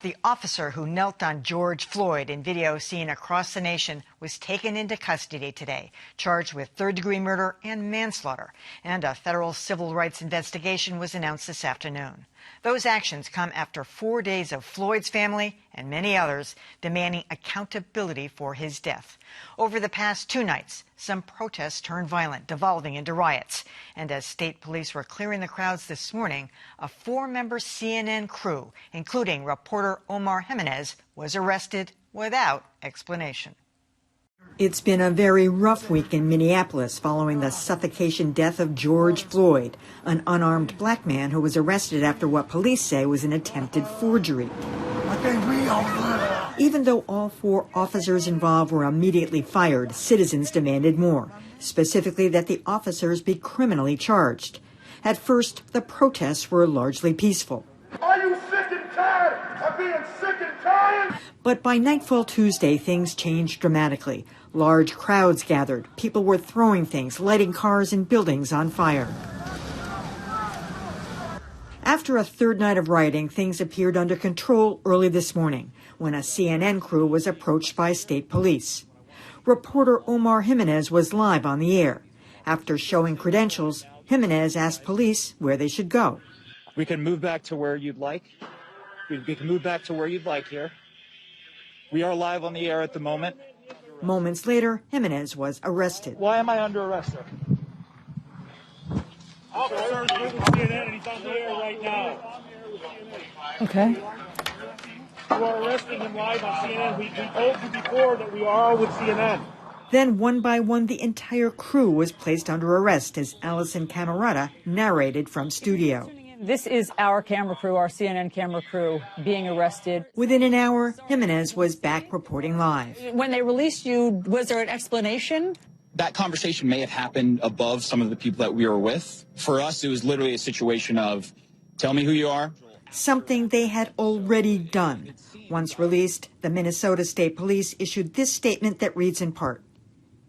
The officer who knelt on George Floyd in video seen across the nation was taken into custody today, charged with third-degree murder and manslaughter, and a federal civil rights investigation was announced this afternoon. Those actions come after 4 days of Floyd's family and many others demanding accountability for his death. Over the past 2 nights, some protests turned violent, devolving into riots. And as state police were clearing the crowds this morning, a 4-member CNN crew, including reporter Omar Jimenez, was arrested without explanation. It's been a very rough week in Minneapolis following the suffocation death of George Floyd, an unarmed black man who was arrested after what police say was an attempted forgery. Even though all 4 officers involved were immediately fired, citizens demanded more, specifically that the officers be criminally charged. At first, the protests were largely peaceful. Are you sick and tired of being sick and tired? But by nightfall Tuesday, things changed dramatically. Large crowds gathered. People were throwing things, lighting cars and buildings on fire. After a third night of rioting, things appeared under control early this morning when a CNN crew was approached by state police. Reporter Omar Jimenez was live on the air. After showing credentials, Jimenez asked police where they should go. We can move back to where you'd like. We can move back to where you'd like here. We are live on the air at the moment. Moments later, Jimenez was arrested. Why am I under arrest, sir? Officer, you're with CNN and he's on the air right now. Okay. You are arresting him live on CNN. We told you before that we are with CNN. Then, one by one, the entire crew was placed under arrest as Allison Camerata narrated from studio. This is our camera crew, our CNN camera crew, being arrested. Within an hour, Jimenez was back reporting live. When they released you, was there an explanation? That conversation may have happened above some of the people that we were with. For us, it was literally a situation of, tell me who you are. Something they had already done. Once released, the Minnesota State Police issued this statement that reads in part,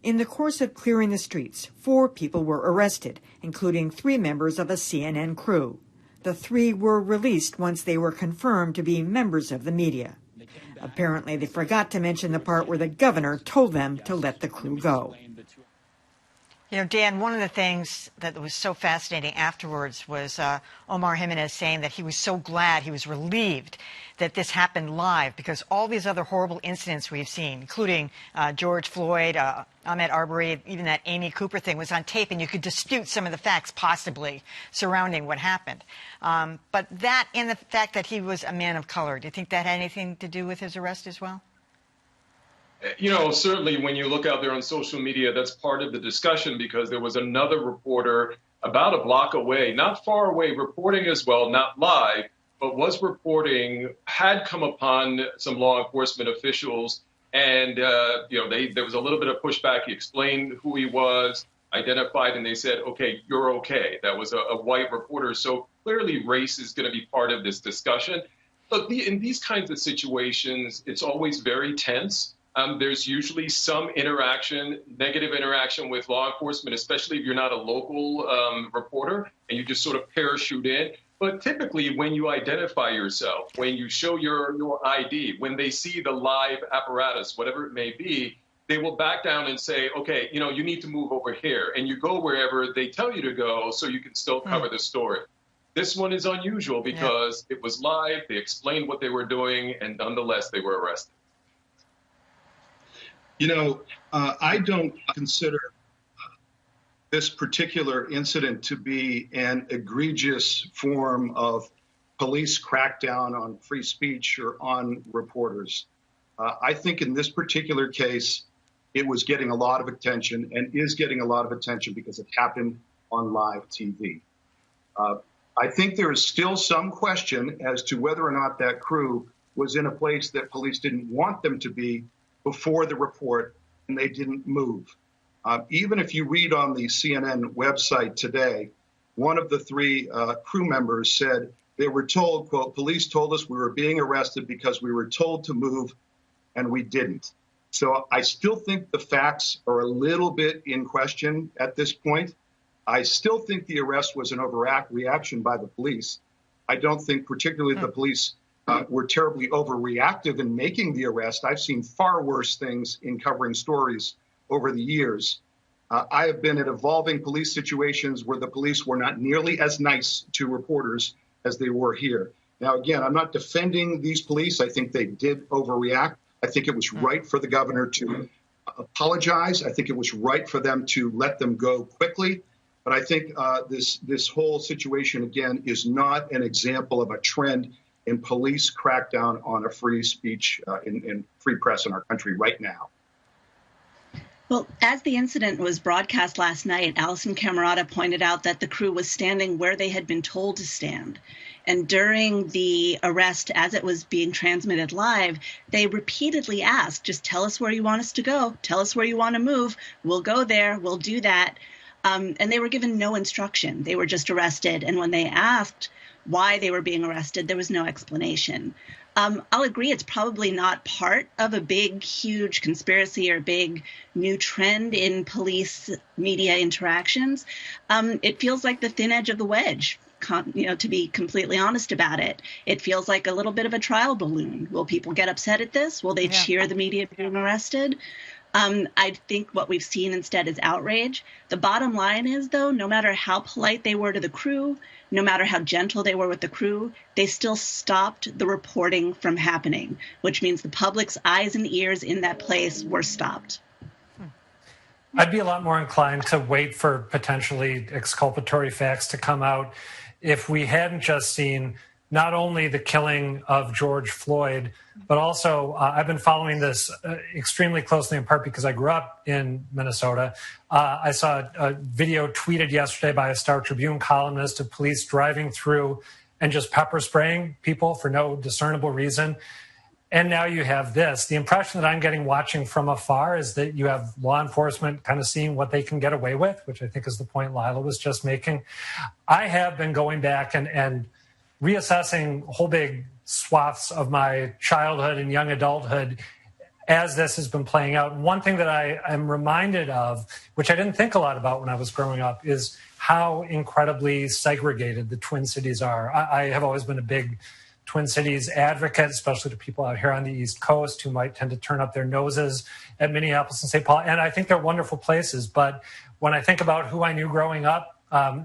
in the course of clearing the streets, 4 people were arrested, including 3 members of a CNN crew. The 3 were released once they were confirmed to be members of the media. Apparently, they forgot to mention the part where the governor told them to let the crew go. You know, Dan, one of the things that was so fascinating afterwards was Omar Jimenez saying that he was so glad, he was relieved that this happened live because all these other horrible incidents we've seen, including George Floyd, Ahmaud Arbery, even that Amy Cooper thing was on tape, and you could dispute some of the facts possibly surrounding what happened. But that and the fact that he was a man of color, do you think that had anything to do with his arrest as well? You know, certainly when you look out there on social media, that's part of the discussion because there was another reporter about a block away, not far away, reporting as well, not live, but was reporting, had come upon some law enforcement officials. And, there was a little bit of pushback. He explained who he was, identified, and they said, OK, you're OK. That was a white reporter. So clearly race is going to be part of this discussion. Look, in these kinds of situations, it's always very tense. There's usually some interaction, negative interaction with law enforcement, especially if you're not a local reporter and you just sort of parachute in. But typically when you identify yourself, when you show your ID, when they see the live apparatus, whatever it may be, they will back down and say, OK, you need to move over here. And you go wherever they tell you to go so you can still cover the story. This one is unusual because it was live. They explained what they were doing, and nonetheless, they were arrested. I don't consider this particular incident to be an egregious form of police crackdown on free speech or on reporters. I think in this particular case, it was getting a lot of attention and is getting a lot of attention because it happened on live TV. I think there is still some question as to whether or not that crew was in a place that police didn't want them to be before the report, and they didn't move. Even if you read on the CNN website today, one of the 3 crew members said they were told, quote, police told us we were being arrested because we were told to move, and we didn't. So I still think the facts are a little bit in question at this point. I still think the arrest was an overreaction by the police. I don't think particularly the police were terribly overreactive in making the arrest. I've seen far worse things in covering stories over the years. I have been at evolving police situations where the police were not nearly as nice to reporters as they were here. Now, again, I'm not defending these police. I think they did overreact. I think it was right for the governor to apologize. I think it was right for them to let them go quickly. But I think this whole situation, again, is not an example of a trend in police crackdown on a free speech in free press in our country right now. Well, as the incident was broadcast last night, Allison Camerata pointed out that the crew was standing where they had been told to stand. And during the arrest, as it was being transmitted live, they repeatedly asked, just tell us where you want us to go. Tell us where you want to move. We'll go there. We'll do that. And they were given no instruction. They were just arrested. And when they asked why they were being arrested, there was no explanation. I'll agree it's probably not part of a big, huge conspiracy or big new trend in police media interactions. It feels like the thin edge of the wedge, to be completely honest about it. It feels like a little bit of a trial balloon. Will people get upset at this? Will they cheer the media being arrested? I think what we've seen instead is outrage. The bottom line is, though, no matter how polite they were to the crew, no matter how gentle they were with the crew, they still stopped the reporting from happening, which means the public's eyes and ears in that place were stopped. I'd be a lot more inclined to wait for potentially exculpatory facts to come out if we hadn't just seen not only the killing of George Floyd, but also I've been following this extremely closely, in part because I grew up in Minnesota. I saw a video tweeted yesterday by a Star Tribune columnist of police driving through and just pepper spraying people for no discernible reason. And now you have this. The impression that I'm getting watching from afar is that you have law enforcement kind of seeing what they can get away with, which I think is the point Lylah was just making. I have been going back and reassessing whole big swaths of my childhood and young adulthood as this has been playing out. One thing that I am reminded of, which I didn't think a lot about when I was growing up, is how incredibly segregated the Twin Cities are. I have always been a big Twin Cities advocate, especially to people out here on the East Coast who might tend to turn up their noses at Minneapolis and St. Paul. And I think they're wonderful places. But when I think about who I knew growing up,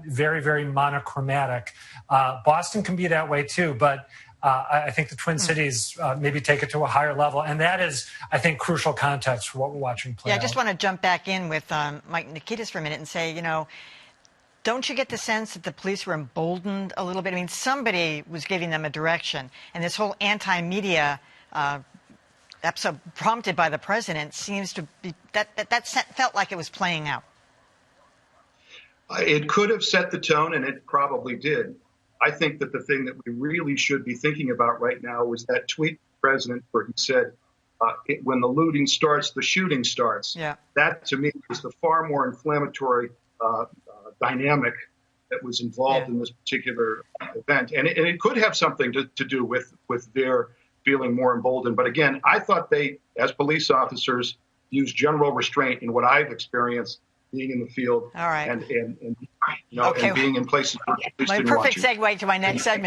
very, very monochromatic. Boston can be that way too, but I think the Twin Cities maybe take it to a higher level. And that is, I think, crucial context for what we're watching play out. I just want to jump back in with Mike Nikitas for a minute and say, don't you get the sense that the police were emboldened a little bit? I mean, somebody was giving them a direction. And this whole anti-media episode prompted by the president seems to be, that felt like it was playing out. It could have set the tone, and it probably did. I think that the thing that we really should be thinking about right now was that tweet from the president where he said, when the looting starts, the shooting starts. Yeah. That, to me, is the far more inflammatory dynamic that was involved in this particular event. And it could have something to do with their feeling more emboldened. But again, I thought they, as police officers, used general restraint in what I've experienced being in the field and being in places where police didn't watch you. My perfect segue to my next segment.